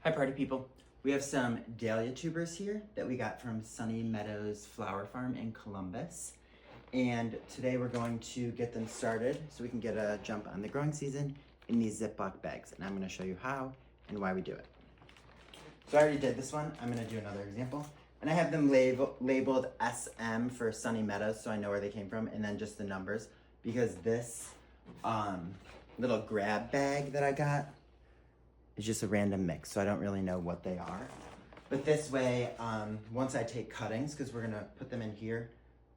Hi party people. We have some dahlia tubers here that we got from Sunny Meadows Flower Farm in Columbus. And today we're going to get them started so we can get a jump on the growing season in these ziploc bags. And I'm gonna show you how and why we do it. So I already did this one. I'm gonna do another example. And I have them labeled SM for Sunny Meadows so I know where they came from, and then just the numbers, because this little grab bag that I got, it's just a random mix, so I don't really know what they are. But this way, once I take cuttings, because we're gonna put them in here,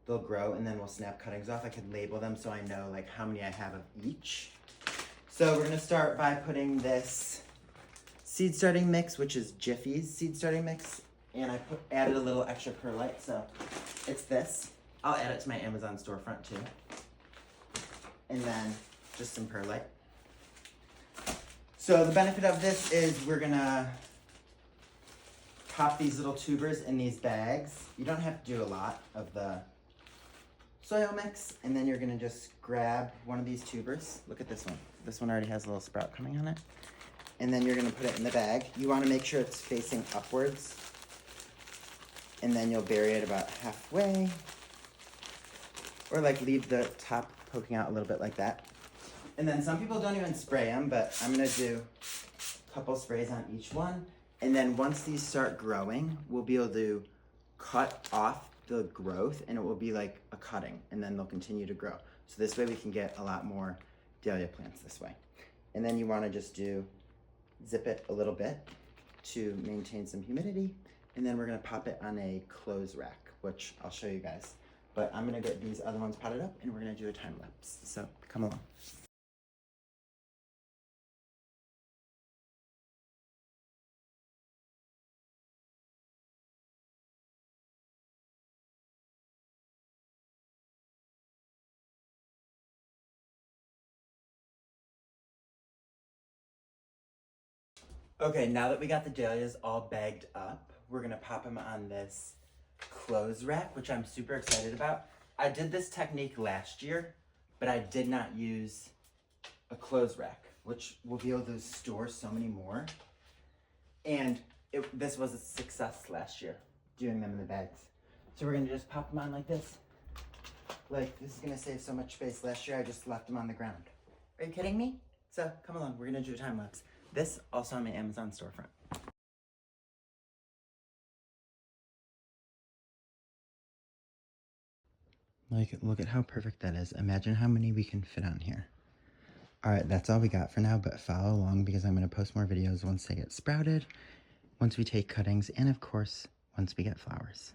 they'll grow, and then we'll snap cuttings off. I could label them so I know like how many I have of each. So we're gonna start by putting this seed starting mix, which is Jiffy's seed starting mix, and I added a little extra perlite, so it's this. I'll add it to my Amazon storefront too. And then just some perlite. So the benefit of this is we're gonna pop these little tubers in these bags. You don't have to do a lot of the soil mix, and then you're gonna just grab one of these tubers. Look at this one. This one already has a little sprout coming on it. And then you're gonna put it in the bag. You wanna make sure it's facing upwards, and then you'll bury it about halfway, or like leave the top poking out a little bit like that. And then some people don't even spray them, but I'm gonna do a couple sprays on each one. And then once these start growing, we'll be able to cut off the growth, and it will be like a cutting, and then they'll continue to grow. So this way we can get a lot more dahlia plants this way. And then you wanna just zip it a little bit to maintain some humidity. And then we're gonna pop it on a clothes rack, which I'll show you guys. But I'm gonna get these other ones potted up, and we're gonna do a time lapse. So come along. Okay, now that we got the dahlias all bagged up, we're gonna pop them on this clothes rack, which I'm super excited about. I did this technique last year, but I did not use a clothes rack, which will be able to store so many more. And this was a success last year, doing them in the bags. So we're gonna just pop them on like this. Like, this is gonna save so much space. Last year I just left them on the ground. Are you kidding me? So come along, we're gonna do a time lapse. This also on my Amazon storefront. Like, look at how perfect that is. Imagine how many we can fit on here. All right, that's all we got for now, but follow along because I'm gonna post more videos once they get sprouted, once we take cuttings, and of course, once we get flowers.